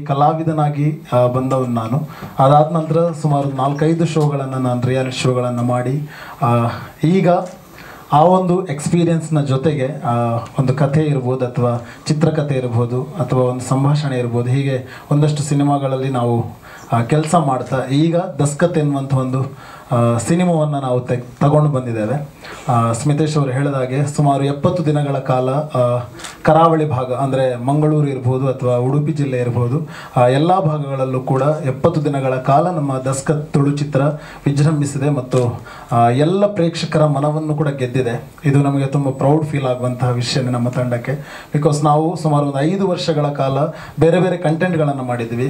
ಕಲಾವಿದನಾಗಿ ಬಂದವನು ನಾನು. ಅದಾದ ನಂತರ ಸುಮಾರು 4-5 ಶೋಗಳನ್ನು ನಾನು ರಿಯಾಲಿಟಿ ಶೋಗಳನ್ನು ಮಾಡಿ ಈಗ ಆ ಒಂದು ಎಕ್ಸ್ಪೀರಿಯನ್ಸ್ನ ಜೊತೆಗೆ ಒಂದು ಕಥೆ ಇರ್ಬೋದು ಅಥವಾ ಚಿತ್ರಕಥೆ ಇರ್ಬೋದು ಅಥವಾ ಒಂದು ಸಂಭಾಷಣೆ ಇರ್ಬೋದು, ಹೀಗೆ ಒಂದಷ್ಟು ಸಿನಿಮಾಗಳಲ್ಲಿ ನಾವು ಕೆಲಸ ಮಾಡ್ತಾ ಈಗ ದಸ್ಕತ್ ಎನ್ನುವಂಥ ಒಂದು ಸಿನಿಮಾವನ್ನು ನಾವು ತಗೊಂಡು ಬಂದಿದ್ದೇವೆ. ಸ್ಮಿತೇಶ್ ಅವರು ಹೇಳಿದಾಗೆ ಸುಮಾರು 70 ದಿನಗಳ ಕಾಲ ಕರಾವಳಿ ಭಾಗ ಅಂದರೆ ಮಂಗಳೂರು ಇರ್ಬೋದು ಅಥವಾ ಉಡುಪಿ ಜಿಲ್ಲೆ ಇರ್ಬೋದು, ಎಲ್ಲ ಭಾಗಗಳಲ್ಲೂ ಕೂಡ 70 ದಿನಗಳ ಕಾಲ ನಮ್ಮ ದಸ್ಕತ್ ತುಳು ಚಿತ್ರ ವಿಜೃಂಭಿಸಿದೆ ಮತ್ತು ಎಲ್ಲ ಪ್ರೇಕ್ಷಕರ ಮನವನ್ನು ಕೂಡ ಗೆದ್ದಿದೆ. ಇದು ನಮಗೆ ತುಂಬ ಪ್ರೌಡ್ ಫೀಲ್ ಆಗುವಂತಹ ವಿಷಯನೇ ನಮ್ಮ ತಂಡಕ್ಕೆ. ಬಿಕಾಸ್ ನಾವು ಸುಮಾರು ಒಂದು 5 ವರ್ಷಗಳ ಕಾಲ ಬೇರೆ ಬೇರೆ ಕಂಟೆಂಟ್ಗಳನ್ನು ಮಾಡಿದ್ವಿ.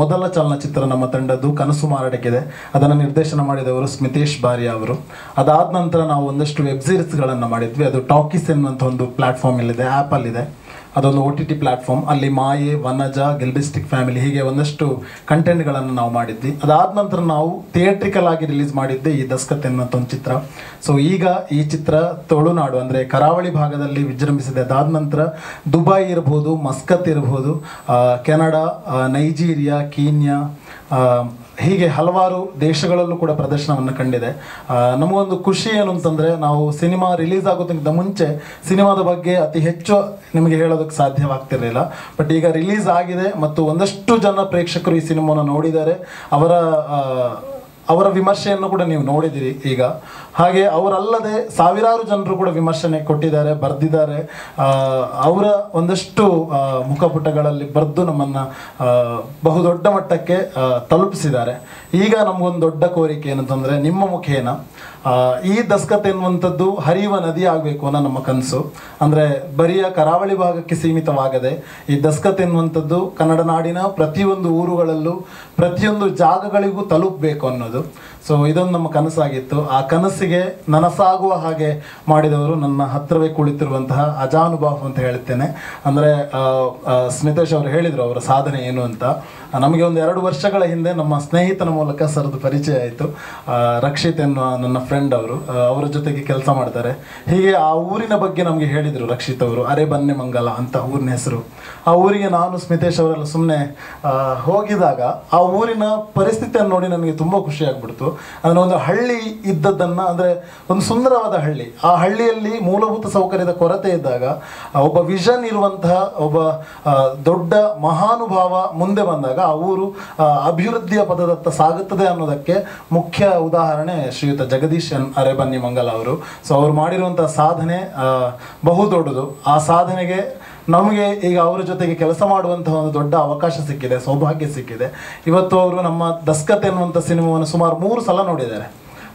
ಮೊದಲ ಚಲನಚಿತ್ರ ನಮ್ಮ ತಂಡದ್ದು ಕನಸು ಮಾರಾಟಕ್ಕಿದೆ, ಅದನ್ನು ನಿರ್ದೇಶನ ಮಾಡಿದವರು ಸ್ಮಿತೇಶ್ ಬಾರಿಯಾ ಅವರು. ಅದಾದ ನಂತರ ನಾವು ಒಂದಷ್ಟು ವೆಬ್ ಸೀರೀಸ್ಗಳನ್ನು ಮಾಡಿದ್ವಿ. ಅದು ಟಾಕೀಸ್ ಎನ್ನುವಂಥ ಒಂದು ಪ್ಲಾಟ್ಫಾರ್ಮಲ್ಲಿದೆ, ಆ್ಯಪಲ್ಲಿದೆ. ಅದೊಂದು OTT ಪ್ಲ್ಯಾಟ್ಫಾರ್ಮ್. ಅಲ್ಲಿ ಮಾಯೆ, ವನಜ, ಗಿಲ್ಬಿಸ್ಟಿಕ್ ಫ್ಯಾಮಿಲಿ ಹೀಗೆ ಒಂದಷ್ಟು ಕಂಟೆಂಟ್ಗಳನ್ನು ನಾವು ಮಾಡಿದ್ವಿ. ಅದಾದ ನಂತರ ನಾವು ಥಿಯೇಟ್ರಿಕಲ್ ಆಗಿ ರಿಲೀಸ್ ಮಾಡಿದ್ದೆ ಈ ದಸ್ಕತ್ ಎನ್ನುವಂಥ ಒಂದು ಚಿತ್ರ. ಸೊ ಈಗ ಈ ಚಿತ್ರ ತುಳುನಾಡು ಅಂದರೆ ಕರಾವಳಿ ಭಾಗದಲ್ಲಿ ವಿಜೃಂಭಿಸಿದೆ. ಅದಾದ ನಂತರ ದುಬೈ ಇರ್ಬೋದು, ಮಸ್ಕತ್ ಇರ್ಬೋದು, ಕೆನಡಾ, ನೈಜೀರಿಯಾ, ಕೀನ್ಯಾ ಹೀಗೆ ಹಲವಾರು ದೇಶಗಳಲ್ಲೂ ಕೂಡ ಪ್ರದರ್ಶನವನ್ನು ಕಂಡಿದೆ. ನಮಗೊಂದು ಖುಷಿ ಏನು ಅಂತಂದರೆ, ನಾವು ಸಿನಿಮಾ ರಿಲೀಸ್ ಆಗೋದಕ್ಕಿಂತ ಮುಂಚೆ ಸಿನಿಮಾದ ಬಗ್ಗೆ ಅತಿ ಹೆಚ್ಚು ನಿಮಗೆ ಹೇಳೋದಕ್ಕೆ ಸಾಧ್ಯವಾಗ್ತಿರಲಿಲ್ಲ. ಬಟ್ ಈಗ ರಿಲೀಸ್ ಆಗಿದೆ ಮತ್ತು ಒಂದಷ್ಟು ಜನ ಪ್ರೇಕ್ಷಕರು ಈ ಸಿನಿಮಾನ ನೋಡಿದ್ದಾರೆ. ಅವರ ವಿಮರ್ಶೆಯನ್ನು ಕೂಡ ನೀವು ನೋಡಿದಿರಿ ಈಗ. ಹಾಗೆ ಅವರಲ್ಲದೆ ಸಾವಿರಾರು ಜನರು ಕೂಡ ವಿಮರ್ಶನೆ ಕೊಟ್ಟಿದ್ದಾರೆ, ಬರೆದಿದ್ದಾರೆ. ಅವರ ಒಂದಷ್ಟು ಮುಖಪುಟಗಳಲ್ಲಿ ಬರೆದು ನಮ್ಮನ್ನು ಬಹುದೊಡ್ಡ ಮಟ್ಟಕ್ಕೆ ತಲುಪಿಸಿದ್ದಾರೆ. ಈಗ ನಮಗೊಂದು ದೊಡ್ಡ ಕೋರಿಕೆ ಏನಂತಂದರೆ, ನಿಮ್ಮ ಮುಖೇನ ಈ ದಸ್ಕತ್ ಎನ್ನುವಂಥದ್ದು ಹರಿಯುವ ನದಿ ಆಗಬೇಕು ಅನ್ನೋ ನಮ್ಮ ಕನಸು. ಅಂದರೆ ಬರಿಯ ಕರಾವಳಿ ಭಾಗಕ್ಕೆ ಸೀಮಿತವಾಗದೆ ಈ ದಸ್ಕತ್ ಎನ್ನುವಂಥದ್ದು ಕನ್ನಡ ನಾಡಿನ ಪ್ರತಿಯೊಂದು ಊರುಗಳಲ್ಲೂ ಪ್ರತಿಯೊಂದು ಜಾಗಗಳಿಗೂ ತಲುಪಬೇಕು ಅನ್ನೋದು. ಸೊ ಇದೊಂದು ನಮ್ಮ ಕನಸಾಗಿತ್ತು. ಆ ಕನಸಿಗೆ ನನಸಾಗುವ ಹಾಗೆ ಮಾಡಿದವರು ನನ್ನ ಹತ್ತಿರವೇ ಕುಳಿತಿರುವಂತಹ ಅಜಾನುಬಾಹು ಅಂತ ಹೇಳ್ತೇನೆ. ಅಂದರೆ ಸ್ಮಿತೇಶ್ ಅವರು ಹೇಳಿದರು ಅವರ ಸಾಧನೆ ಏನು ಅಂತ. ನಮಗೆ ಒಂದು 2 ವರ್ಷಗಳ ಹಿಂದೆ ನಮ್ಮ ಸ್ನೇಹಿತನ ಮೂಲಕ ಸರ್ದು ಪರಿಚಯ ಆಯಿತು. ರಕ್ಷಿತ್ ಎನ್ನುವ ನನ್ನ ಫ್ರೆಂಡ್ ಅವರು, ಅವರ ಜೊತೆಗೆ ಕೆಲಸ ಮಾಡ್ತಾರೆ. ಹೀಗೆ ಆ ಊರಿನ ಬಗ್ಗೆ ನಮಗೆ ಹೇಳಿದರು ರಕ್ಷಿತ್ ಅವರು. ಅರೆಬನ್ನೆಮಂಗಲ ಅಂತ ಊರಿನ ಹೆಸರು. ಆ ಊರಿಗೆ ನಾನು ಸ್ಮಿತೇಶ್ ಅವರೆಲ್ಲ ಸುಮ್ಮನೆ ಹೋಗಿದಾಗ ಆ ಊರಿನ ಪರಿಸ್ಥಿತಿಯನ್ನು ನೋಡಿ ನನಗೆ ತುಂಬ ಖುಷಿ ಆಗ್ಬಿಡ್ತು. ಅಂದರೆ ಒಂದು ಹಳ್ಳಿ ಇದ್ದದ್ದನ್ನು, ಅಂದರೆ ಒಂದು ಸುಂದರವಾದ ಹಳ್ಳಿ, ಆ ಹಳ್ಳಿಯಲ್ಲಿ ಮೂಲಭೂತ ಸೌಕರ್ಯದ ಕೊರತೆ ಇದ್ದಾಗ ಒಬ್ಬ ವಿಷನ್ ಇರುವಂತಹ ಒಬ್ಬ ದೊಡ್ಡ ಮಹಾನುಭಾವ ಮುಂದೆ ಬಂದಾಗ ಆ ಊರು ಅಭಿವೃದ್ಧಿಯ ಪದದತ್ತ ಸಾಗುತ್ತದೆ ಅನ್ನೋದಕ್ಕೆ ಮುಖ್ಯ ಉದಾಹರಣೆ ಶ್ರೀಯುತ ಜಗದೀಶ್ ಅರೆಬನ್ನಿಮಂಗಲ ಅವರು. ಸೊ ಅವರು ಮಾಡಿರುವಂಥ ಸಾಧನೆ ಬಹು ದೊಡ್ಡದು. ಆ ಸಾಧನೆಗೆ ನಮಗೆ ಈಗ ಅವರ ಜೊತೆಗೆ ಕೆಲಸ ಮಾಡುವಂತಹ ಒಂದು ದೊಡ್ಡ ಅವಕಾಶ ಸಿಕ್ಕಿದೆ, ಸೌಭಾಗ್ಯ ಸಿಕ್ಕಿದೆ. ಇವತ್ತು ಅವರು ನಮ್ಮ ದಸ್ಕತ್ ಎನ್ನುವಂಥ ಸಿನಿಮಾವನ್ನು ಸುಮಾರು 3 ಸಲ ನೋಡಿದ್ದಾರೆ.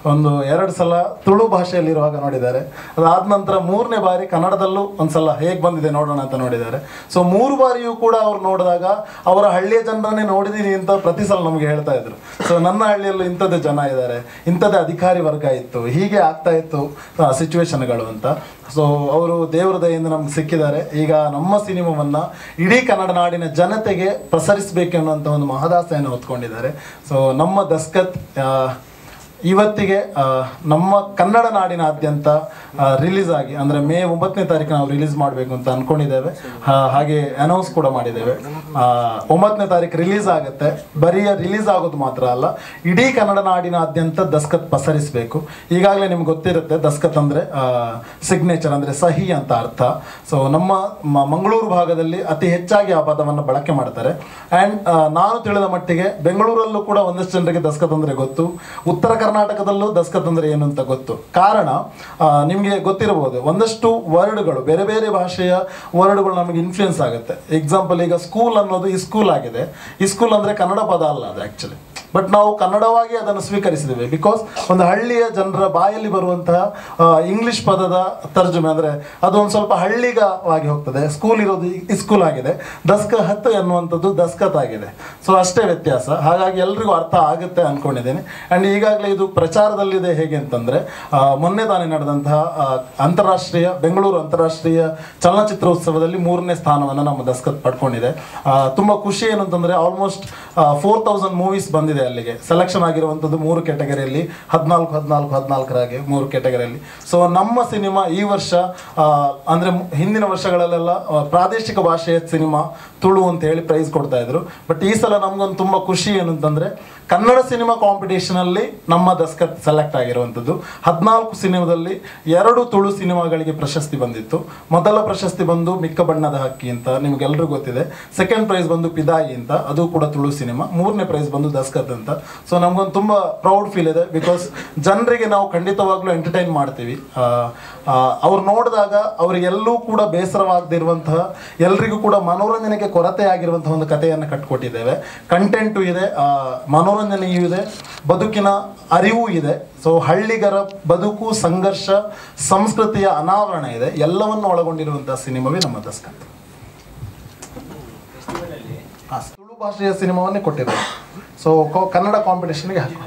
ಒಂದು 2 ಸಲ ತುಳು ಭಾಷೆಯಲ್ಲಿರುವಾಗ ನೋಡಿದ್ದಾರೆ. ಅದಾದ ನಂತರ 3ನೇ ಬಾರಿ ಕನ್ನಡದಲ್ಲೂ ಒಂದು ಸಲ ಹೇಗೆ ಬಂದಿದೆ ನೋಡೋಣ ಅಂತ ನೋಡಿದ್ದಾರೆ. ಸೊ 3 ಬಾರಿಯೂ ಕೂಡ ಅವ್ರು ನೋಡಿದಾಗ ಅವರ ಹಳ್ಳಿಯ ಜನರನ್ನೇ ನೋಡಿದ್ದೀನಿ ಅಂತ ಪ್ರತಿ ಸಲ ನಮಗೆ ಹೇಳ್ತಾ ಇದ್ರು. ಸೊ ನನ್ನ ಹಳ್ಳಿಯಲ್ಲೂ ಇಂಥದ್ದೇ ಜನ ಇದ್ದಾರೆ, ಇಂಥದ್ದೇ ಅಧಿಕಾರಿ ವರ್ಗ ಇತ್ತು, ಹೀಗೆ ಆಗ್ತಾ ಇತ್ತು ಸಿಚುವೇಶನ್ಗಳು ಅಂತ. ಸೊ ಅವರು ದೇವರ ದಯೆಯಿಂದ ನಮ್ಗೆ ಸಿಕ್ಕಿದ್ದಾರೆ. ಈಗ ನಮ್ಮ ಸಿನಿಮಾವನ್ನು ಇಡೀ ಕನ್ನಡ ನಾಡಿನ ಜನತೆಗೆ ಪ್ರಸರಿಸಬೇಕೆನ್ನುವಂಥ ಒಂದು ಮಹದಾಸೆಯನ್ನು ಹೊತ್ಕೊಂಡಿದ್ದಾರೆ. ಸೊ ನಮ್ಮ ದಸ್ಕತ್ ಇವತ್ತಿಗೆ ನಮ್ಮ ಕನ್ನಡ ನಾಡಿನಾದ್ಯಂತ ರಿಲೀಸ್ ಆಗಿ, ಅಂದರೆ ಮೇ 9ನೇ ತಾರೀಕು ನಾವು ರಿಲೀಸ್ ಮಾಡಬೇಕು ಅಂತ ಅಂದ್ಕೊಂಡಿದ್ದೇವೆ. ಹಾಗೆ ಅನೌನ್ಸ್ ಕೂಡ ಮಾಡಿದ್ದೇವೆ. 9ನೇ ತಾರೀಕು ರಿಲೀಸ್ ಆಗುತ್ತೆ. ಬರೀ ರಿಲೀಸ್ ಆಗೋದು ಮಾತ್ರ ಅಲ್ಲ, ಇಡೀ ಕನ್ನಡ ನಾಡಿನಾದ್ಯಂತ ದಸ್ಕತ್ ಪಸರಿಸಬೇಕು. ಈಗಾಗಲೇ ನಿಮ್ಗೆ ಗೊತ್ತಿರುತ್ತೆ, ದಸ್ಕತ್ ಅಂದರೆ ಸಿಗ್ನೇಚರ್, ಅಂದರೆ ಸಹಿ ಅಂತ ಅರ್ಥ. ಸೊ ನಮ್ಮ ಮಂಗಳೂರು ಭಾಗದಲ್ಲಿ ಅತಿ ಹೆಚ್ಚಾಗಿ ಆ ಪದವನ್ನು ಬಳಕೆ ಮಾಡ್ತಾರೆ. ಆ್ಯಂಡ್ ನಾನು ತಿಳಿದ ಮಟ್ಟಿಗೆ ಬೆಂಗಳೂರಲ್ಲೂ ಕೂಡ ಒಂದಷ್ಟು ಜನರಿಗೆ ದಸ್ಕತ್ ಅಂದರೆ ಗೊತ್ತು, ಉತ್ತರ ಕರ್ನಾಟಕದಲ್ಲೂ ದಸ್ಕತ್ ಅಂದರೆ ಏನು ಅಂತ ಗೊತ್ತು. ಕಾರಣ ನಿಮಗೆ ಗೊತ್ತಿರಬಹುದು, ಒಂದಷ್ಟು ವರ್ಡ್ಗಳು, ಬೇರೆ ಬೇರೆ ಭಾಷೆಯ ವರ್ಡ್ಗಳು ನಮಗೆ ಇನ್ಫ್ಲುಯೆನ್ಸ್ ಆಗುತ್ತೆ. ಎಕ್ಸಾಂಪಲ್, ಈಗ ಸ್ಕೂಲ್ ಅನ್ನೋದು ಈ ಸ್ಕೂಲ್ ಆಗಿದೆ. ಈ ಸ್ಕೂಲ್ ಅಂದರೆ ಕನ್ನಡ ಪದ ಅಲ್ಲ ಅದು ಆ್ಯಕ್ಚುಲಿ. ಬಟ್ ನಾವು ಕನ್ನಡವಾಗಿ ಅದನ್ನು ಸ್ವೀಕರಿಸಿದ್ದೇವೆ. ಬಿಕಾಸ್ ಒಂದು ಹಳ್ಳಿಯ ಜನರ ಬಾಯಲ್ಲಿ ಬರುವಂತಹ ಇಂಗ್ಲಿಷ್ ಪದದ ತರ್ಜುಮೆ, ಅಂದರೆ ಅದು ಒಂದು ಸ್ವಲ್ಪ ಹಳ್ಳಿಗವಾಗಿ ಹೋಗ್ತದೆ. ಸ್ಕೂಲ್ ಇರೋದು ಸ್ಕೂಲ್ ಆಗಿದೆ, ದಸ್ಕತ್ ಎನ್ನುವಂಥದ್ದು ದಸ್ಕತ್ ಆಗಿದೆ. ಸೊ ಅಷ್ಟೇ ವ್ಯತ್ಯಾಸ. ಹಾಗಾಗಿ ಎಲ್ರಿಗೂ ಅರ್ಥ ಆಗುತ್ತೆ ಅಂದ್ಕೊಂಡಿದ್ದೇನೆ. ಆ್ಯಂಡ್ ಈಗಾಗಲೇ ಇದು ಪ್ರಚಾರದಲ್ಲಿದೆ. ಹೇಗೆ ಅಂತಂದರೆ, ಮೊನ್ನೆ ತಾನೇ ನಡೆದಂತಹ ಬೆಂಗಳೂರು ಅಂತಾರಾಷ್ಟ್ರೀಯ ಚಲನಚಿತ್ರೋತ್ಸವದಲ್ಲಿ 3ನೇ ಸ್ಥಾನವನ್ನು ನಮ್ಮ ದಸ್ಕತ್ ಪಡ್ಕೊಂಡಿದೆ. ತುಂಬ ಖುಷಿ ಏನು ಅಂತಂದರೆ, ಆಲ್ಮೋಸ್ಟ್ 4000 ಮೂವೀಸ್ ಬಂದಿದೆ ಅಲ್ಲಿಗೆ ಸೆಲೆಕ್ಷನ್ ಆಗಿರುವಂಥದ್ದು 3 ಕ್ಯಾಟಗರಿಯಲ್ಲಿ 14 3 ಕ್ಯಾಟಗರಿಯಲ್ಲಿ. ಸೊ ನಮ್ಮ ಸಿನಿಮಾ ಈ ವರ್ಷ ಅಂದರೆ ಹಿಂದಿನ ವರ್ಷಗಳಲ್ಲೆಲ್ಲ ಪ್ರಾದೇಶಿಕ ಭಾಷೆಯ ಸಿನಿಮಾ ತುಳು ಅಂತ ಹೇಳಿ ಪ್ರೈಸ್ ಕೊಡ್ತಾ ಇದ್ರು. ಬಟ್ ಈ ಸಲ ನಮ್ಗೊಂದು ತುಂಬ ಖುಷಿ ಏನಂತಂದರೆ ಕನ್ನಡ ಸಿನಿಮಾ ಕಾಂಪಿಟೇಷನಲ್ಲಿ ನಮ್ಮ ದಸ್ಕತ್ ಸೆಲೆಕ್ಟ್ ಆಗಿರುವಂಥದ್ದು. 14 ಸಿನಿಮಾದಲ್ಲಿ 2 ತುಳು ಸಿನಿಮಾಗಳಿಗೆ ಪ್ರಶಸ್ತಿ ಬಂದಿತ್ತು. ಮೊದಲ ಪ್ರಶಸ್ತಿ ಬಂದು ಮಿಕ್ಕ ಬಣ್ಣದ ಹಕ್ಕಿ ಅಂತ ನಿಮಗೆಲ್ಲರಿಗೂ ಗೊತ್ತಿದೆ. ಸೆಕೆಂಡ್ ಪ್ರೈಸ್ ಬಂದು ಪಿದಾಯಿ ಅಂತ, ಅದು ಕೂಡ ತುಳು ಸಿನಿಮಾ. 3ನೇ ಪ್ರೈಸ್ ಬಂದು ದಸ್ಕತ್ ಅಂತ. ಸೊ ನಮಗೊಂದು ತುಂಬ ಪ್ರೌಡ್ ಫೀಲ್ ಇದೆ. ಬಿಕಾಸ್ ಜನರಿಗೆ ನಾವು ಖಂಡಿತವಾಗ್ಲೂ ಎಂಟರ್ಟೈನ್ ಮಾಡ್ತೀವಿ. ಅವ್ರು ನೋಡಿದಾಗ ಅವರಿಗೆಲ್ಲೂ ಕೂಡ ಬೇಸರವಾಗದಿರುವಂತಹ, ಎಲ್ರಿಗೂ ಕೂಡ ಮನೋರಂಜನೆಗೆ ಕೊರತೆ ಆಗಿರುವಂತಹ ಒಂದು ಕಥೆಯನ್ನು ಕಟ್ಕೊಟ್ಟಿದ್ದೇವೆ. ಕಂಟೆಂಟು ಇದೆ, ಮನೋರಂಜನೆಯೂ ಇದೆ, ಬದುಕಿನ ಅರಿವು ಇದೆ. ಸೊ ಹಳ್ಳಿಗರ ಬದುಕು, ಸಂಘರ್ಷ, ಸಂಸ್ಕೃತಿಯ ಅನಾವರಣ ಇದೆ. ಎಲ್ಲವನ್ನು ಒಳಗೊಂಡಿರುವಂತಹ ಸಿನಿಮಾವೇ ನಮ್ಮ ದಸ್ಕತ್. ತುಳು ಭಾಷೆಯ ಸಿನಿಮಾವನ್ನೇ ಕೊಟ್ಟಿದ್ದಾರೆ. ಸೊ ಕನ್ನಡ ಕಾಂಪಿಟೇಷನ್ಗೆ ಹಾಕಿ.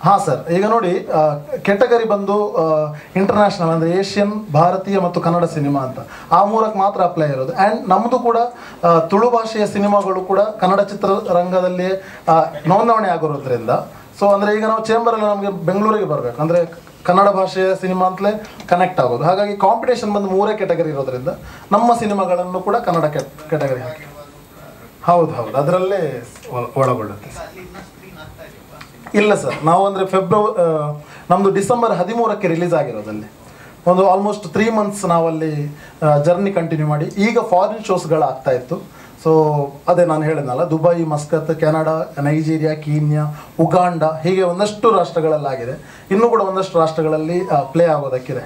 ಹಾಂ ಸರ್, ಈಗ ನೋಡಿ ಕೆಟಗರಿ ಬಂದು ಇಂಟರ್ನ್ಯಾಷನಲ್ ಅಂದರೆ ಏಷ್ಯನ್, ಭಾರತೀಯ ಮತ್ತು ಕನ್ನಡ ಸಿನಿಮಾ ಅಂತ ಆ 3ಕ್ಕೆ ಮಾತ್ರ ಅಪ್ಲೈ ಇರೋದು. ಆ್ಯಂಡ್ ನಮ್ಮದು ಕೂಡ ತುಳು ಭಾಷೆಯ ಸಿನಿಮಾಗಳು ಕೂಡ ಕನ್ನಡ ಚಿತ್ರರಂಗದಲ್ಲಿ ನೋಂದಣಿ ಆಗಿರೋದ್ರಿಂದ, ಸೊ ಅಂದರೆ ಈಗ ನಾವು ಚೇಂಬರಲ್ಲಿ ನಮಗೆ ಬೆಂಗಳೂರಿಗೆ ಬರಬೇಕು ಅಂದರೆ ಕನ್ನಡ ಭಾಷೆಯ ಸಿನಿಮಾ ಅಂತಲೇ ಕನೆಕ್ಟ್ ಆಗೋದು. ಹಾಗಾಗಿ ಕಾಂಪಿಟೇಷನ್ ಬಂದು 3 ಕ್ಯಾಟಗರಿ ಇರೋದ್ರಿಂದ ನಮ್ಮ ಸಿನಿಮಾಗಳನ್ನು ಕೂಡ ಕನ್ನಡ ಕ್ಯಾಟಗರಿ ಹಾಕಿ. ಹೌದು, ಅದರಲ್ಲೇ ಒಳಗೊಳ್ಳುತ್ತೆ. ಇಲ್ಲ ಸರ್, ನಾವು ಅಂದರೆ ನಮ್ಮದು ಡಿಸೆಂಬರ್ 13ಕ್ಕೆ ರಿಲೀಸ್ ಆಗಿರೋದಲ್ಲಿ ಒಂದು ಆಲ್ಮೋಸ್ಟ್ 3 months ನಾವಲ್ಲಿ ಜರ್ನಿ ಕಂಟಿನ್ಯೂ ಮಾಡಿ ಈಗ ಫಾರಿನ್ ಶೋಸ್ಗಳು ಆಗ್ತಾ ಇತ್ತು. ಸೊ ಅದೇ ನಾನು ಹೇಳಿದ್ನಲ್ಲ, Dubai, Muscat, Canada, Nigeria, Kenya, Uganda, ಹೀಗೆ ಒಂದಷ್ಟು ರಾಷ್ಟ್ರಗಳಲ್ಲಾಗಿದೆ. ಇನ್ನೂ ಕೂಡ ಒಂದಷ್ಟು ರಾಷ್ಟ್ರಗಳಲ್ಲಿ ಪ್ಲೇ ಆಗೋದಕ್ಕಿದೆ.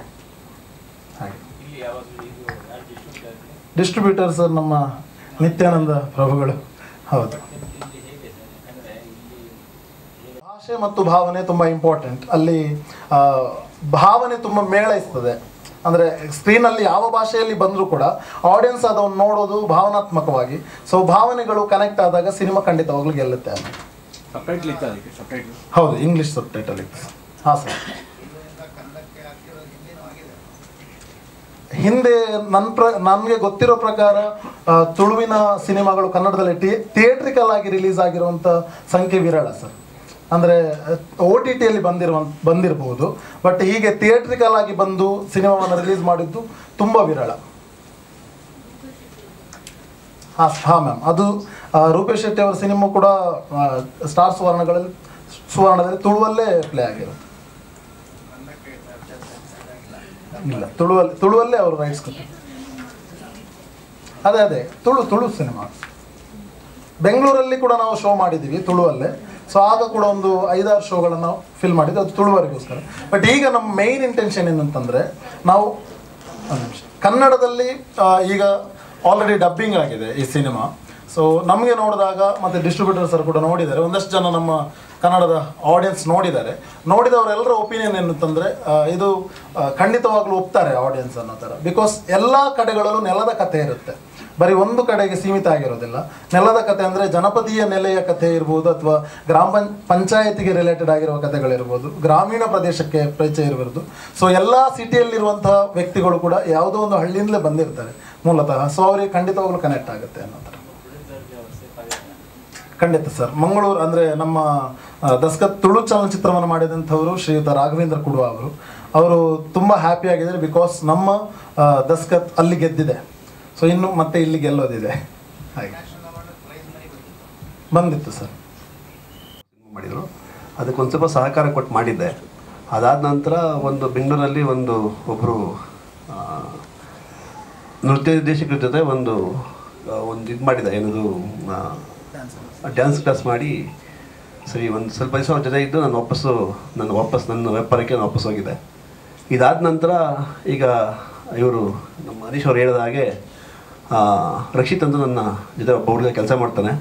ಹಾಗೆ ಡಿಸ್ಟ್ರಿಬ್ಯೂಟರ್ಸ್ ನಮ್ಮ ನಿತ್ಯಾನಂದ ಪ್ರಭುಗಳು. ಹೌದು, ಭಾಷೆ ಮತ್ತು ಭಾವನೆ ತುಂಬ ಇಂಪಾರ್ಟೆಂಟ್. ಅಲ್ಲಿ ಭಾವನೆ ತುಂಬ ಮೇಳೈಸ್ತದೆ. ಅಂದರೆ ಸ್ಕ್ರೀನಲ್ಲಿ ಯಾವ ಭಾಷೆಯಲ್ಲಿ ಬಂದರೂ ಕೂಡ ಆಡಿಯನ್ಸ್ ಅದನ್ನು ನೋಡೋದು ಭಾವನಾತ್ಮಕವಾಗಿ. ಸೊ ಭಾವನೆಗಳು ಕನೆಕ್ಟ್ ಆದಾಗ ಸಿನಿಮಾ ಖಂಡಿತವಾಗ್ಲೂ ಗೆಲ್ಲುತ್ತೆ. ಹೌದು, ಇಂಗ್ಲೀಷ್ ಸಬ್ ಟೈಟಲ್ ಇತ್ತು. ಹಾಂ ಸರ್, ಹಿಂದೆ ನನಗೆ ಗೊತ್ತಿರೋ ಪ್ರಕಾರ ತುಳುವಿನ ಸಿನಿಮಾಗಳು ಕನ್ನಡದಲ್ಲಿ ಥಿಯೇಟ್ರಿಕಲ್ ಆಗಿ ರಿಲೀಸ್ ಆಗಿರುವಂಥ ಸಂಖ್ಯೆ ವಿರಳ ಸರ್. ಅಂದರೆ OTT ಅಲ್ಲಿ ಬಂದಿರಬಹುದು, ಬಟ್ ಹೀಗೆ ಥಿಯೇಟ್ರಿಕಲ್ ಆಗಿ ಬಂದು ಸಿನಿಮಾವನ್ನು ರಿಲೀಸ್ ಮಾಡಿದ್ದು ತುಂಬ ವಿರಳ. ಹಾಂ ಮ್ಯಾಮ್, ಅದು ರೂಪೇಶ್ ಶೆಟ್ಟಿ ಅವರ ಸಿನಿಮಾ ಕೂಡ ಸ್ಟಾರ್ ಸುವರ್ಣದಲ್ಲಿ ತುಳುವಲ್ಲೇ ಪ್ಲೇ ಆಗಿರೋದು. ಇಲ್ಲ, ತುಳುವಲ್ಲೇ ಅವರು ರೈಟ್ಸ್ ಕೊಟ್ಟು. ಅದೇ ತುಳು ಸಿನಿಮಾ ಬೆಂಗಳೂರಲ್ಲಿ ಕೂಡ ನಾವು ಶೋ ಮಾಡಿದ್ದೀವಿ ತುಳುವಲ್ಲೇ. ಸೊ ಆಗ ಕೂಡ ಒಂದು 5-6 ಶೋಗಳನ್ನು ನಾವು ಫಿಲ್ ಮಾಡಿದ್ದು, ಅದು ತುಳುವರಿಗೋಸ್ಕರ. ಬಟ್ ಈಗ ನಮ್ಮ ಮೇಯ್ನ್ ಇಂಟೆನ್ಷನ್ ಏನಂತಂದರೆ, ನಾವು ಕನ್ನಡದಲ್ಲಿ ಈಗ ಆಲ್ರೆಡಿ ಡಬ್ಬಿಂಗ್ ಆಗಿದೆ ಈ ಸಿನಿಮಾ. ಸೊ ನಮಗೆ ನೋಡಿದಾಗ ಮತ್ತು ಡಿಸ್ಟ್ರಿಬ್ಯೂಟರ್ಸರು ಕೂಡ ನೋಡಿದ್ದಾರೆ, ಒಂದಷ್ಟು ಜನ ನಮ್ಮ ಕನ್ನಡದ ಆಡಿಯನ್ಸ್ ನೋಡಿದವರೆಲ್ಲರ ಒಪಿನಿಯನ್ ಏನಂತಂದರೆ, ಇದು ಖಂಡಿತವಾಗ್ಲೂ ಒಪ್ತಾರೆ ಆಡಿಯನ್ಸ್ ಅನ್ನೋ ಥರ. ಬಿಕಾಸ್ ಎಲ್ಲ ಕಡೆಗಳಲ್ಲೂ ನೆಲದ ಕಥೆ ಇರುತ್ತೆ, ಬರೀ ಒಂದು ಕಡೆಗೆ ಸೀಮಿತ ಆಗಿರೋದಿಲ್ಲ. ನೆಲದ ಕಥೆ ಅಂದರೆ ಜನಪದೀಯ ನೆಲೆಯ ಕಥೆ ಇರ್ಬೋದು, ಅಥವಾ ಪಂಚಾಯತಿಗೆ ರಿಲೇಟೆಡ್ ಆಗಿರುವ ಕಥೆಗಳಿರ್ಬೋದು, ಗ್ರಾಮೀಣ ಪ್ರದೇಶಕ್ಕೆ ಪರಿಚಯ ಇರಬಹುದು. ಸೊ ಎಲ್ಲ ಸಿಟಿಯಲ್ಲಿರುವಂತಹ ವ್ಯಕ್ತಿಗಳು ಕೂಡ ಯಾವುದೋ ಒಂದು ಹಳ್ಳಿಯಿಂದಲೇ ಬಂದಿರ್ತಾರೆ ಮೂಲತಃ. ಸೊ ಅವರಿಗೆ ಖಂಡಿತವಾಗ್ಲೂ ಕನೆಕ್ಟ್ ಆಗುತ್ತೆ ಅನ್ನೋ ಥರ. ಖಂಡಿತ ಸರ್, ಮಂಗಳೂರು ಅಂದರೆ ನಮ್ಮ ದಸ್ಕತ್ ತುಳು ಚಲನಚಿತ್ರವನ್ನು ಮಾಡಿದಂಥವರು ಶ್ರೀಯುತ ರಾಘವೇಂದ್ರ ಕುಡುವ ಅವರು ತುಂಬ ಹ್ಯಾಪಿ ಆಗಿದ್ದಾರೆ. ಬಿಕಾಸ್ ನಮ್ಮ ದಸ್ಕತ್ ಅಲ್ಲಿ ಗೆದ್ದಿದೆ. ಸೊ ಇನ್ನು ಮತ್ತೆ ಇಲ್ಲಿ ಗೆಲ್ಲೋದಿದೆ. ಹಾಗೆ ಬಂದಿತ್ತು ಸರ್, ಮಾಡಿದರು. ಅದಕ್ಕೊಂದು ಸ್ವಲ್ಪ ಸಹಕಾರ ಕೊಟ್ಟು ಮಾಡಿದ್ದೆ. ಅದಾದ ನಂತರ ಒಂದು ಬೆಂಗಳೂರಲ್ಲಿ ಒಬ್ಬರು ನೃತ್ಯ ನಿರ್ದೇಶಕರ ಜೊತೆ ಒಂದು ಇದು ಮಾಡಿದೆ, ಏನದು ಡ್ಯಾನ್ಸ್ ಕ್ಲಾಸ್ ಮಾಡಿ. ಸರಿ, ಒಂದು ಸ್ವಲ್ಪ ದಿವಸ ಅವ್ರ ಜೊತೆ ಇದ್ದು ನನ್ನ ವ್ಯಾಪಾರಕ್ಕೆ ವಾಪಸ್ ಹೋಗಿದ್ದೆ. ಇದಾದ ನಂತರ ಈಗ ಇವರು ನಮ್ಮ ಹರೀಶ್ ಅವ್ರು ಹೇಳಿದ ಹಾಗೆ ರಕ್ಷಿತ್ ಅಂತ ನನ್ನ ಜೊತೆ ಒಬ್ಬ ಹುಡುಗ ಕೆಲಸ ಮಾಡ್ತಾನೆ.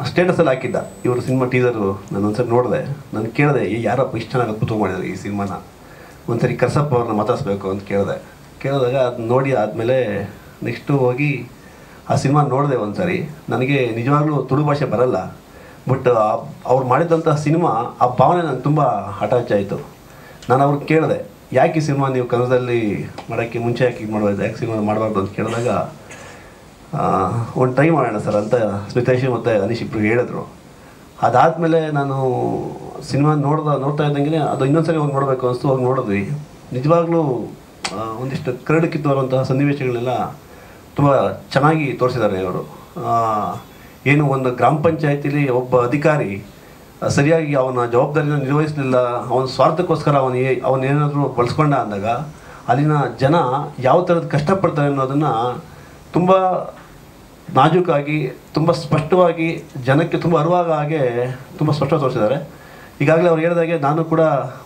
ಸ್ಟೇಟಸಲ್ಲಿ ಹಾಕಿದ್ದ ಇವರು ಸಿನಿಮಾ ಟೀಸರು. ನಾನು ಒಂದ್ಸರಿ ನೋಡಿದೆ, ನಾನು ಕೇಳಿದೆ, ಯಾರಪ್ಪ ಇಷ್ಟು ಚೆನ್ನಾಗಿ ಅದ್ಭುತ ಮಾಡಿದ್ರು ಈ ಸಿನಿಮಾನ, ಒಂದ್ಸರಿ ಕರ್ಸಪ್ಪ ಅವ್ರನ್ನ ಮಾತಾಡಿಸ್ಬೇಕು ಅಂತ ಕೇಳಿದಾಗ ಅದು ನೋಡಿ ಆದಮೇಲೆ ನೆಕ್ಸ್ಟು ಹೋಗಿ ಆ ಸಿನಿಮಾ ನೋಡಿದೆ ಒಂದ್ಸರಿ. ನನಗೆ ನಿಜವಾಗ್ಲೂ ತುಳು ಭಾಷೆ ಬರಲ್ಲ, ಬಟ್ ಅವ್ರು ಮಾಡಿದಂಥ ಸಿನಿಮಾ ಆ ಭಾವನೆ ನನಗೆ ತುಂಬ ಅಟ್ಯಾಚ್ ಆಯಿತು. ನಾನು ಅವ್ರಿಗೆ ಕೇಳಿದೆ, ಯಾಕೆ ಈ ಸಿನಿಮಾ ನೀವು ಕನ್ನಡದಲ್ಲಿ ಮಾಡೋಕ್ಕೆ ಮುಂಚೆ ಯಾಕೆ ಇದು ಮಾಡಬಾರ್ದು, ಯಾಕೆ ಸಿನಿಮಾ ಮಾಡಬಾರ್ದು ಅಂತ ಕೇಳಿದಾಗ ಒಂದು ಟ್ರೈ ಮಾಡೋಣ ಸರ್ ಅಂತ ಸ್ಮಿತೇಶ್ ಮತ್ತು ಅನೀಶ್ ಇಬ್ಬರು ಹೇಳಿದ್ರು. ಅದಾದಮೇಲೆ ನಾನು ಸಿನಿಮಾ ನೋಡ್ತಾ ಇದ್ದಂಗೆ ಅದು ಇನ್ನೊಂದ್ಸರಿ ಹೋಗಿ ನೋಡಬೇಕು ಅನಿಸ್ತು. ಹೋಗಿ ನೋಡಿದ್ವಿ. ನಿಜವಾಗ್ಲೂ ಒಂದಿಷ್ಟು ಕರಡು ಕಿತ್ತು ಬರುವಂತಹ ಸನ್ನಿವೇಶಗಳನ್ನೆಲ್ಲ ತುಂಬ ಚೆನ್ನಾಗಿ ತೋರಿಸಿದ್ದಾರೆ ಅವರು. ಏನು ಒಂದು ಗ್ರಾಮ ಪಂಚಾಯತಿಲಿ ಒಬ್ಬ ಅಧಿಕಾರಿ ಸರಿಯಾಗಿ ಅವನ ಜವಾಬ್ದಾರಿನ ನಿರ್ವಹಿಸಲಿಲ್ಲ, ಅವನ ಸ್ವಾರ್ಥಕ್ಕೋಸ್ಕರ ಅವನೇನಾದರೂ ಬಳಸ್ಕೊಂಡ ಅಂದಾಗ ಅಲ್ಲಿನ ಜನ ಯಾವ ಥರದ ಕಷ್ಟಪಡ್ತಾರೆ ಅನ್ನೋದನ್ನು ತುಂಬ ನಾಜೂಕಾಗಿ, ತುಂಬ ಸ್ಪಷ್ಟವಾಗಿ, ಜನಕ್ಕೆ ತುಂಬ ಅರಿವಾಗ ಹಾಗೆ ತುಂಬ ಸ್ಪಷ್ಟವಾಗಿ ತೋರಿಸಿದ್ದಾರೆ. ಈಗಾಗಲೇ ಅವ್ರು ಹೇಳಿದಾಗೆ ನಾನು ಕೂಡ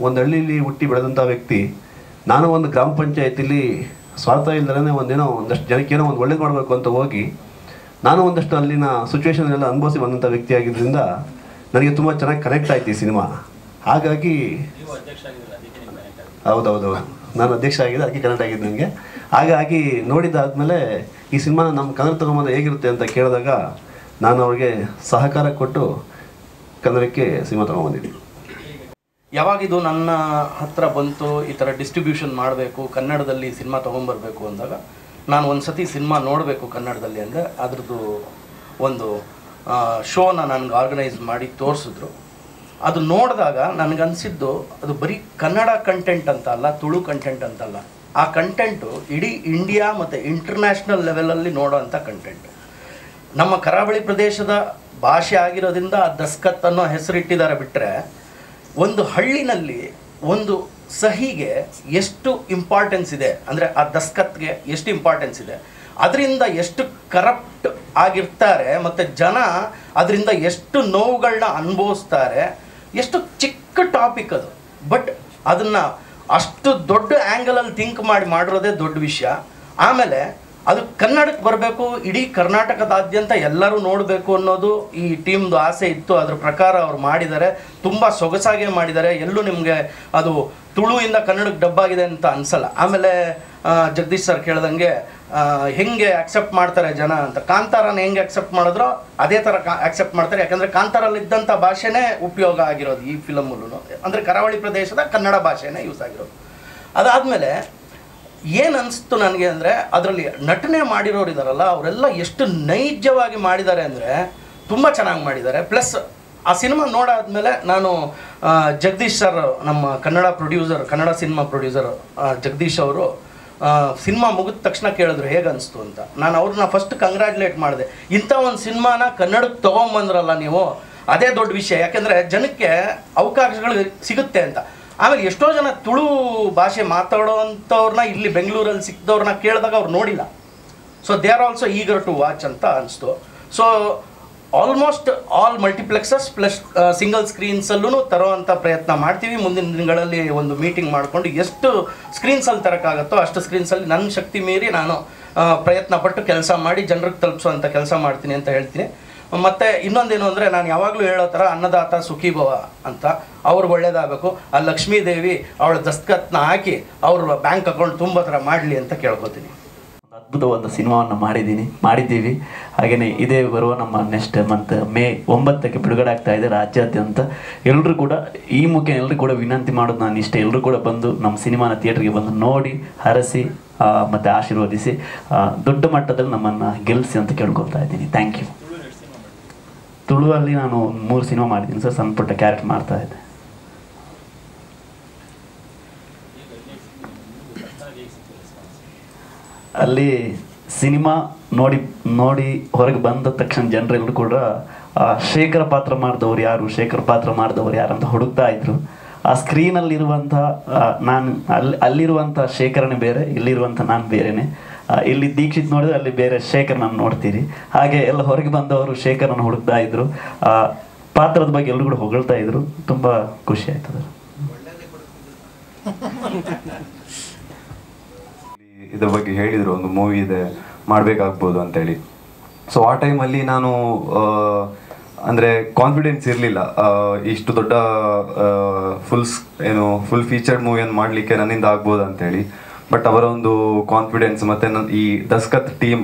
ಒಂದು ಹಳ್ಳಿಲಿ ಹುಟ್ಟಿ ಬೆಳೆದಂಥ ವ್ಯಕ್ತಿ. ನಾನು ಒಂದು ಗ್ರಾಮ ಪಂಚಾಯತಿಲಿ ಸ್ವಾರ್ಥ ಇಲ್ಲದೇ ಒಂದಷ್ಟು ಜನಕ್ಕೇನೋ ಒಂದು ಒಳ್ಳೇದು ಮಾಡಬೇಕು ಅಂತ ಹೋಗಿ ನಾನು ಒಂದಷ್ಟು ಅಲ್ಲಿನ ಸಿಚುವೇಶನ್ ಅನುಭವಿಸಿ ಬಂದಂಥ ವ್ಯಕ್ತಿ ಆಗಿದ್ದರಿಂದ ನನಗೆ ತುಂಬ ಚೆನ್ನಾಗಿ ಕನೆಕ್ಟ್ ಆಯ್ತು ಈ ಸಿನಿಮಾ. ಹಾಗಾಗಿ ಹೌದೌದು, ನಾನು ಅಧ್ಯಕ್ಷ ಆಗಿದೆ, ಅದಕ್ಕೆ ಕನೆಕ್ಟ್ ಆಗಿದ್ದು ನನಗೆ. ಹಾಗಾಗಿ ನೋಡಿದ್ದಾದಮೇಲೆ ಈ ಸಿನಿಮಾನ ನಮ್ಮ ಕನ್ನಡ ತಗೊಂಬಂದು ಹೇಗಿರುತ್ತೆ ಅಂತ ಕೇಳಿದಾಗ ನಾನು ಅವ್ರಿಗೆ ಸಹಕಾರ ಕೊಟ್ಟು ಕನ್ನಡಕ್ಕೆ ಸಿನಿಮಾ ತೊಗೊಂಬಂದಿದ್ದೀನಿ. ಯಾವಾಗಿದು ನನ್ನ ಹತ್ರ ಬಂತು ಈ ಥರ ಡಿಸ್ಟ್ರಿಬ್ಯೂಷನ್ ಮಾಡಬೇಕು, ಕನ್ನಡದಲ್ಲಿ ಸಿನಿಮಾ ತೊಗೊಂಬರ್ಬೇಕು ಅಂದಾಗ ನಾನು ಒಂದು ಸತಿ ಸಿನಿಮಾ ನೋಡಬೇಕು ಕನ್ನಡದಲ್ಲಿ ಅಂದರೆ ಅದ್ರದ್ದು ಒಂದು ಶೋನ ನನಗೆ ಆರ್ಗನೈಸ್ ಮಾಡಿ ತೋರಿಸಿದ್ರು. ಅದು ನೋಡಿದಾಗ ನನಗನ್ಸಿದ್ದು ಅದು ಬರೀ ಕನ್ನಡ ಕಂಟೆಂಟ್ ಅಂತ ಅಲ್ಲ, ತುಳು ಕಂಟೆಂಟ್ ಅಂತಲ್ಲ, ಆ ಕಂಟೆಂಟು ಇಡೀ ಇಂಡಿಯಾ ಮತ್ತು ಇಂಟರ್ನ್ಯಾಷನಲ್ ಲೆವೆಲಲ್ಲಿ ನೋಡೋವಂಥ ಕಂಟೆಂಟ್. ನಮ್ಮ ಕರಾವಳಿ ಪ್ರದೇಶದ ಭಾಷೆ ಆಗಿರೋದ್ರಿಂದ ದಸ್ಕತ್ ಅನ್ನೋ ಹೆಸರಿಟ್ಟಿದ್ದಾರೆ. ಬಿಟ್ಟರೆ ಒಂದು ಹಳ್ಳಿನಲ್ಲಿ ಒಂದು ಸಹಿಗೆ ಎಷ್ಟು ಇಂಪಾರ್ಟೆನ್ಸ್ ಇದೆ ಅಂದರೆ ಆ ದಸ್ಕತ್ಗೆ ಎಷ್ಟು ಇಂಪಾರ್ಟೆನ್ಸ್ ಇದೆ, ಅದರಿಂದ ಎಷ್ಟು ಕರಪ್ಟ್ ಆಗಿರ್ತಾರೆ ಮತ್ತು ಜನ ಅದರಿಂದ ಎಷ್ಟು ನೋವುಗಳನ್ನ ಅನುಭವಿಸ್ತಾರೆ. ಎಷ್ಟು ಚಿಕ್ಕ ಟಾಪಿಕ್ ಅದು, ಬಟ್ ಅದನ್ನು ಅಷ್ಟು ದೊಡ್ಡ ಆ್ಯಂಗಲಲ್ಲಿ ಥಿಂಕ್ ಮಾಡಿರೋದೇ ದೊಡ್ಡ ವಿಷಯ. ಆಮೇಲೆ ಅದು ಕನ್ನಡಕ್ಕೆ ಬರಬೇಕು, ಇಡೀ ಕರ್ನಾಟಕದಾದ್ಯಂತ ಎಲ್ಲರೂ ನೋಡಬೇಕು ಅನ್ನೋದು ಈ ಟೀಮ್ದು ಆಸೆ ಇತ್ತು. ಅದ್ರ ಪ್ರಕಾರ ಅವ್ರು ಮಾಡಿದ್ದಾರೆ, ತುಂಬ ಸೊಗಸಾಗೆ ಮಾಡಿದ್ದಾರೆ. ಎಲ್ಲೂ ನಿಮಗೆ ಅದು ತುಳುವಿಂದ ಕನ್ನಡಕ್ಕೆ ಡಬ್ಬಾಗಿದೆ ಅಂತ ಅನಿಸಲ್ಲ. ಆಮೇಲೆ ಜಗದೀಶ್ ಸರ್ ಕೇಳ್ದಂಗೆ ಹೆಂಗೆ ಆಕ್ಸೆಪ್ಟ್ ಮಾಡ್ತಾರೆ ಜನ ಅಂತ, ಕಾಂತಾರನ ಹೆಂಗೆ ಆಕ್ಸೆಪ್ಟ್ ಮಾಡಿದ್ರೋ ಅದೇ ಥರ ಆಕ್ಸೆಪ್ಟ್ ಮಾಡ್ತಾರೆ. ಯಾಕಂದರೆ ಕಾಂತಾರಲ್ಲಿದ್ದಂಥ ಭಾಷೆನೇ ಉಪಯೋಗ ಆಗಿರೋದು ಈ ಫಿಲಮಲ್ಲೂ, ಅಂದರೆ ಕರಾವಳಿ ಪ್ರದೇಶದ ಕನ್ನಡ ಭಾಷೆನೇ ಯೂಸ್ ಆಗಿರೋದು. ಅದಾದಮೇಲೆ ಏನು ಅನಿಸ್ತು ನನಗೆ ಅಂದರೆ ಅದರಲ್ಲಿ ನಟನೆ ಮಾಡಿರೋರು ಇದ್ದಾರಲ್ಲ ಅವರೆಲ್ಲ ಎಷ್ಟು ನೈಜವಾಗಿ ಮಾಡಿದ್ದಾರೆ ಅಂದರೆ ತುಂಬ ಚೆನ್ನಾಗಿ ಮಾಡಿದ್ದಾರೆ. ಪ್ಲಸ್ ಆ ಸಿನಿಮಾ ನೋಡಾದ್ಮೇಲೆ ನಾನು ಜಗದೀಶ್ ಸರ್, ನಮ್ಮ ಕನ್ನಡ ಸಿನಿಮಾ ಪ್ರೊಡ್ಯೂಸರ್ ಜಗದೀಶ್ ಅವರು ಸಿನಿಮಾ ಮುಗಿದ ತಕ್ಷಣ ಕೇಳಿದ್ರು ಹೇಗೆ ಅನಿಸ್ತು ಅಂತ. ನಾನು ಅವ್ರನ್ನ ಫಸ್ಟ್ ಕಂಗ್ರ್ಯಾಚುಲೇಟ್ ಮಾಡಿದೆ. ಇಂಥ ಒಂದು ಸಿನಿಮಾನ ಕನ್ನಡಕ್ಕೆ ತೊಗೊಂಬಂದ್ರಲ್ಲ ನೀವು, ಅದೇ ದೊಡ್ಡ ವಿಷಯ. ಯಾಕೆಂದರೆ ಜನಕ್ಕೆ ಅವಕಾಶಗಳು ಸಿಗುತ್ತೆ ಅಂತ. ಆಮೇಲೆ ಎಷ್ಟೋ ಜನ ತುಳು ಭಾಷೆ ಮಾತಾಡೋವಂಥವ್ರನ್ನ ಇಲ್ಲಿ ಬೆಂಗಳೂರಲ್ಲಿ ಸಿಕ್ಕಿದವ್ರನ್ನ ಕೇಳಿದಾಗ ಅವ್ರು ನೋಡಿಲ್ಲ. So they are also eager to watch ಅಂತ ಅನಿಸ್ತು. So almost all multiplexes plus single ಸ್ಕ್ರೀನ್ಸಲ್ಲೂ ತರೋವಂಥ ಪ್ರಯತ್ನ ಮಾಡ್ತೀವಿ. ಮುಂದಿನ ದಿನಗಳಲ್ಲಿ ಒಂದು ಮೀಟಿಂಗ್ ಮಾಡಿಕೊಂಡು ಎಷ್ಟು ಸ್ಕ್ರೀನ್ಸಲ್ಲಿ ತರೋಕ್ಕಾಗತ್ತೋ ಅಷ್ಟು ಸ್ಕ್ರೀನ್ಸಲ್ಲಿ ನನ್ನ ಶಕ್ತಿ ಮೀರಿ ನಾನು ಪ್ರಯತ್ನ ಪಟ್ಟು ಕೆಲಸ ಮಾಡಿ ಜನರಿಗೆ ತಲುಪಿಸೋವಂಥ ಕೆಲಸ ಮಾಡ್ತೀನಿ ಅಂತ ಹೇಳ್ತೀನಿ. ಮತ್ತು ಇನ್ನೊಂದೇನು ಅಂದರೆ ನಾನು ಯಾವಾಗಲೂ ಹೇಳೋ ಥರ ಅನ್ನದಾತ ಸುಖೀಭವ ಅಂತ, ಅವ್ರಿಗೆ ಒಳ್ಳೇದಾಗಬೇಕು. ಆ ಲಕ್ಷ್ಮೀದೇವಿ ಅವಳ ದಸ್ಕತ್ನ ಹಾಕಿ ಅವ್ರ ಬ್ಯಾಂಕ್ ಅಕೌಂಟ್ ತುಂಬ ಥರ ಮಾಡಲಿ ಅಂತ ಕೇಳ್ಕೊತೀನಿ. ಅದ್ಭುತವಾದ ಸಿನಿಮಾವನ್ನು ಮಾಡಿದ್ದೀವಿ. ಹಾಗೆಯೇ ಇದೇ ಬರುವ ನಮ್ಮ ನೆಕ್ಸ್ಟ್ ಮಂತ್ ಮೇ 9ಕ್ಕೆ ಬಿಡುಗಡೆ ಆಗ್ತಾ ಇದೆ ರಾಜ್ಯಾದ್ಯಂತ. ಎಲ್ಲರೂ ಕೂಡ ಈ ಮುಖ್ಯ ಎಲ್ಲರೂ ಕೂಡ ವಿನಂತಿ ಮಾಡೋದು ನಾನು ಇಷ್ಟ, ಎಲ್ಲರೂ ಕೂಡ ಬಂದು ನಮ್ಮ ಸಿನಿಮಾನ ಥಿಯೇಟ್ರಿಗೆ ಬಂದು ನೋಡಿ ಹರಸಿ ಮತ್ತು ಆಶೀರ್ವದಿಸಿ ದೊಡ್ಡ ಮಟ್ಟದಲ್ಲಿ ನಮ್ಮನ್ನು ಗೆಲ್ಲಿಸಿ ಅಂತ ಕೇಳ್ಕೊಳ್ತಾ ಇದ್ದೀನಿ. Thank you. ತುಳುವಲ್ಲಿ ನಾನು 3 ಸಿನಿಮಾ ಮಾಡಿದ್ದೀನಿ ಸರ್, ಸಣ್ಣ ಪುಟ್ಟ ಕ್ಯಾರೆಕ್ಟರ್ ಮಾಡ್ತಾ ಇದ್ದೆ. ಅಲ್ಲಿ ಸಿನಿಮಾ ನೋಡಿ ಹೊರಗೆ ಬಂದ ತಕ್ಷಣ ಜನರೆಲ್ಲರೂ ಕೂಡ ಶೇಖರ ಪಾತ್ರ ಮಾಡಿದವ್ರು ಯಾರು ಅಂತ ಹುಡುಕ್ತಾ ಇದ್ರು. ಆ ಸ್ಕ್ರೀನಲ್ಲಿರುವಂಥ ನಾನು ಅಲ್ಲಿರುವಂಥ ಶೇಖರನೇ ಬೇರೆ, ಇಲ್ಲಿರುವಂಥ ನಾನು ಬೇರೆನೆ. ಇಲ್ಲಿ ದೀಕ್ಷಿತ್ ನೋಡಿದ್ರೆ ಅಲ್ಲಿ ಬೇರೆ ಶೇಖರ್ನನ್ನು ನೋಡ್ತೀರಿ. ಹಾಗೆ ಎಲ್ಲ ಹೊರಗೆ ಬಂದವರು ಶೇಖರನ್ನು ಹುಡುಕ್ತಾ ಇದ್ರು. ಪಾತ್ರದ ಬಗ್ಗೆ ಎಲ್ಲರೂ ಕೂಡ ಹೊಗಳ್ತಾ ಇದ್ರು. ತುಂಬ ಖುಷಿ ಆಯ್ತದೆ. ಇದ್ರ ಬಗ್ಗೆ ಹೇಳಿದರು, ಒಂದು ಮೂವಿ ಇದೆ ಮಾಡಬೇಕಾಗ್ಬೋದು ಅಂತೇಳಿ. ಸೊ ಆ ಟೈಮಲ್ಲಿ ನಾನು ಅಂದರೆ ಕಾನ್ಫಿಡೆನ್ಸ್ ಇರಲಿಲ್ಲ ಇಷ್ಟು ದೊಡ್ಡ ಫುಲ್ ಫೀಚರ್ಡ್ ಮೂವಿಯನ್ನು ಮಾಡಲಿಕ್ಕೆ ನನ್ನಿಂದ ಆಗ್ಬೋದು ಅಂತೇಳಿ. ಬಟ್ ಅವರ ಒಂದು ಕಾನ್ಫಿಡೆನ್ಸ್ ಮತ್ತು ಈ Daskat team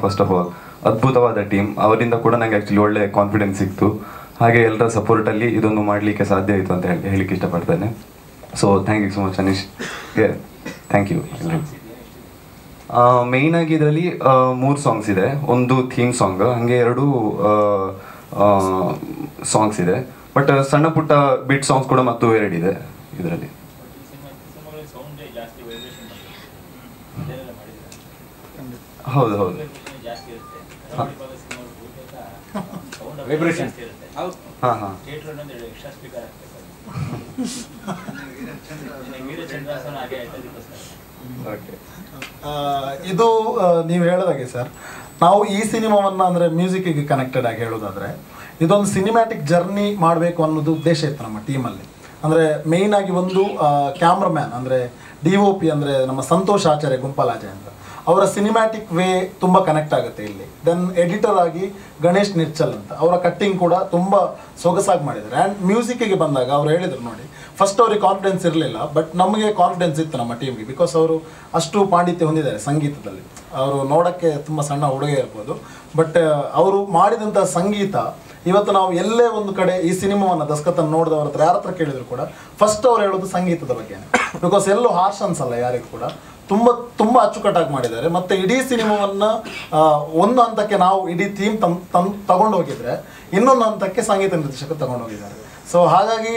first of all ಅದ್ಭುತವಾದ ಟೀಮ್, ಅವರಿಂದ ಕೂಡ ನನಗೆ ಆ್ಯಕ್ಚುಲಿ ಒಳ್ಳೆ ಕಾನ್ಫಿಡೆನ್ಸ್ ಸಿಕ್ತು. ಹಾಗೆ ಎಲ್ಲರ ಸಪೋರ್ಟಲ್ಲಿ ಇದೊಂದು ಮಾಡಲಿಕ್ಕೆ ಸಾಧ್ಯ ಆಯಿತು ಅಂತ ಹೇಳಿಕ್ಕೆ ಇಷ್ಟಪಡ್ತೇನೆ. So thank you so much Anish. Thank you. Main ಆಗಿ ಇದರಲ್ಲಿ 3 ಸಾಂಗ್ಸ್ ಇದೆ, ಒಂದು ಥೀಮ್ ಸಾಂಗ್, ಹಾಗೆ 2 ಸಾಂಗ್ಸ್ ಇದೆ. ಬಟ್ ಸಣ್ಣ ಪುಟ್ಟ ಬಿಟ್ ಸಾಂಗ್ಸ್ ಕೂಡ ಮತ್ತು 2 ಇದೆ ಇದರಲ್ಲಿ. ಹೌದು ಹೌದು ಹಾಂ ಹಾಂ ಓಕೆ. ಇದು ನೀವು ಹೇಳೋದಾಗೆ ಸರ್, ನಾವು ಈ ಸಿನಿಮಾವನ್ನು ಅಂದರೆ ಮ್ಯೂಸಿಕ್ಕಿಗೆ ಕನೆಕ್ಟೆಡ್ ಆಗಿ ಹೇಳೋದಾದರೆ ಇದೊಂದು ಸಿನಿಮ್ಯಾಟಿಕ್ ಜರ್ನಿ ಮಾಡಬೇಕು ಅನ್ನೋದು ಉದ್ದೇಶ ಇತ್ತು ನಮ್ಮ ಟೀಮಲ್ಲಿ. ಅಂದರೆ ಮೇಯ್ನಾಗಿ ಒಂದು ಕ್ಯಾಮ್ರಾಮ್ಯಾನ್ ಅಂದರೆ DOP ಅಂದರೆ ನಮ್ಮ ಸಂತೋಷ್ ಆಚಾರ್ಯ ಗುಂಪಲಾಜೆ ಅಂತ, ಅವರ ಸಿನಿಮ್ಯಾಟಿಕ್ ವೇ ತುಂಬ ಕನೆಕ್ಟ್ ಆಗುತ್ತೆ ಇಲ್ಲಿ. ದೆನ್ ಎಡಿಟರ್ ಆಗಿ ಗಣೇಶ್ ನಿರ್ಚಲ್ ಅಂತ, ಅವರ ಕಟ್ಟಿಂಗ್ ಕೂಡ ತುಂಬ ಸೊಗಸಾಗಿ ಮಾಡಿದ್ದಾರೆ. ಆ್ಯಂಡ್ ಮ್ಯೂಸಿಕ್ಕಿಗೆ ಬಂದಾಗ ಅವ್ರು ಹೇಳಿದರು ನೋಡಿ, ಫಸ್ಟ್ ಅವ್ರಿಗೆ ಕಾನ್ಫಿಡೆನ್ಸ್ ಇರಲಿಲ್ಲ, ಬಟ್ ನಮಗೆ ಕಾನ್ಫಿಡೆನ್ಸ್ ಇತ್ತು ನಮ್ಮ ಟೀಮ್ಗೆ, ಬಿಕಾಸ್ ಅವರು ಅಷ್ಟು ಪಾಂಡಿತ್ಯ ಹೊಂದಿದ್ದಾರೆ ಸಂಗೀತದಲ್ಲಿ. ಅವರು ನೋಡೋಕ್ಕೆ ತುಂಬ ಸಣ್ಣ ಹುಡುಗ ಇರ್ಬೋದು, ಬಟ್ ಅವರು ಮಾಡಿದಂಥ ಸಂಗೀತ ಇವತ್ತು ನಾವು ಎಲ್ಲೇ ಒಂದು ಕಡೆ ಈ ಸಿನಿಮಾವನ್ನು ದಸ್ಕತನ್ನು ನೋಡಿದವ್ರ ಹತ್ರ ಯಾರ ಹತ್ರ ಕೇಳಿದ್ರು ಕೂಡ ಫಸ್ಟ್ ಅವ್ರು ಹೇಳೋದು ಸಂಗೀತದ ಬಗ್ಗೆ. ಬಿಕಾಸ್ ಎಲ್ಲೂ ಹಾರ್ಷ್ ಅನ್ಸಲ್ಲ ಯಾರಿಗೂ ಕೂಡ, ತುಂಬ ಅಚ್ಚುಕಟ್ಟಾಗಿ ಮಾಡಿದ್ದಾರೆ. ಮತ್ತು ಇಡೀ ಸಿನಿಮಾವನ್ನು ಒಂದು ಹಂತಕ್ಕೆ ನಾವು ಇಡೀ ಥೀಮ್ ತಗೊಂಡು ಹೋಗಿದ್ರೆ ಇನ್ನೊಂದು ಹಂತಕ್ಕೆ ಸಂಗೀತ ನಿರ್ದೇಶಕರು ತಗೊಂಡು ಹೋಗಿದ್ದಾರೆ. ಸೊ ಹಾಗಾಗಿ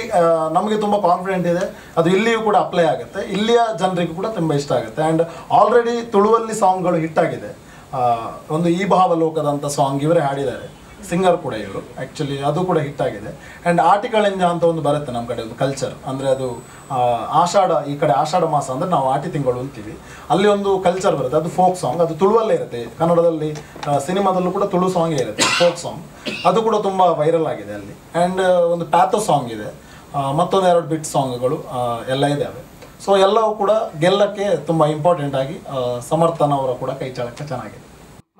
ನಮಗೆ ತುಂಬ ಕಾನ್ಫಿಡೆಂಟ್ ಇದೆ, ಅದು ಇಲ್ಲಿಯೂ ಕೂಡ ಅಪ್ಲೈ ಆಗುತ್ತೆ, ಇಲ್ಲಿಯ ಜನರಿಗೂ ಕೂಡ ತುಂಬ ಇಷ್ಟ ಆಗುತ್ತೆ. ಆ್ಯಂಡ್ ಆಲ್ರೆಡಿ ತುಳುವಲ್ಲಿ ಸಾಂಗ್ಗಳು ಹಿಟ್ಟಾಗಿದೆ. ಒಂದು ಈ ಭಾವಲೋಕದಂಥ ಸಾಂಗ್ ಇವರೇ ಹಾಡಿದ್ದಾರೆ, ಸಿಂಗರ್ ಕೂಡ ಇವರು ಆ್ಯಕ್ಚುಲಿ, ಅದು ಕೂಡ ಹಿಟ್ಟಾಗಿದೆ. ಆ್ಯಂಡ್ ಆಟಿಕಳೆಂಜ ಅಂತ ಒಂದು ಬರುತ್ತೆ ನಮ್ಮ ಕಡೆ, ಒಂದು ಕಲ್ಚರ್ ಅಂದರೆ ಅದು ಆಷಾಢ, ಈ ಕಡೆ ಆಷಾಢ ಮಾಸ ಅಂದರೆ ನಾವು ಆಟಿ ತಿಂಗಳು ಅಂತೀವಿ, ಅಲ್ಲಿ ಒಂದು ಕಲ್ಚರ್ ಬರುತ್ತೆ, ಅದು ಫೋಕ್ ಸಾಂಗ್, ಅದು ತುಳುವಲ್ಲೇ ಇರುತ್ತೆ. ಕನ್ನಡದಲ್ಲಿ ಸಿನಿಮಾದಲ್ಲೂ ಕೂಡ ತುಳು ಸಾಂಗೇ ಇರುತ್ತೆ, ಫೋಕ್ ಸಾಂಗ್, ಅದು ಕೂಡ ತುಂಬ ವೈರಲ್ ಆಗಿದೆ ಅಲ್ಲಿ. ಆ್ಯಂಡ್ ಒಂದು ಪ್ಯಾಥೋ ಸಾಂಗ್ ಇದೆ, ಮತ್ತೊಂದು 2 ಬಿಟ್ ಸಾಂಗ್ಗಳು ಎಲ್ಲ ಇದ್ದಾವೆ. ಸೊ ಎಲ್ಲವೂ ಕೂಡ ಗೆಲ್ಲಕ್ಕೆ ತುಂಬ ಇಂಪಾರ್ಟೆಂಟ್ ಆಗಿ ಸಮರ್ಥನವರ ಕೂಡ ಕೈ ಚಾಳಕ್ಕೆ ಚೆನ್ನಾಗಿದೆ.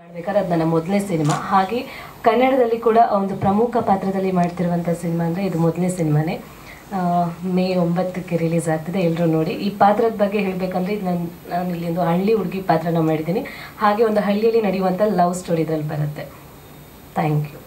ಮಾಡಬೇಕಾದ್ರೆ ಅದು ನನ್ನ ಮೊದಲನೇ ಸಿನಿಮಾ, ಹಾಗೆ ಕನ್ನಡದಲ್ಲಿ ಕೂಡ ಒಂದು ಪ್ರಮುಖ ಪಾತ್ರದಲ್ಲಿ ಮಾಡ್ತಿರುವಂಥ ಸಿನಿಮಾ ಅಂದರೆ ಇದು ಮೊದಲನೇ ಸಿನಿಮಾನೇ. ಮೇ 9ಕ್ಕೆ ರಿಲೀಸ್ ಆಗ್ತಿದೆ, ಎಲ್ಲರೂ ನೋಡಿ. ಈ ಪಾತ್ರದ ಬಗ್ಗೆ ಹೇಳಬೇಕಂದ್ರೆ ಇದು ನಾನು ಇಲ್ಲಿ ಒಂದು ಹಳ್ಳಿ ಹುಡುಗಿ ಪಾತ್ರನ ಮಾಡಿದ್ದೀನಿ, ಹಾಗೆ ಒಂದು ಹಳ್ಳಿಯಲ್ಲಿ ನಡೆಯುವಂಥ ಲವ್ ಸ್ಟೋರಿ ಇದರಲ್ಲಿ ಬರುತ್ತೆ. Thank you.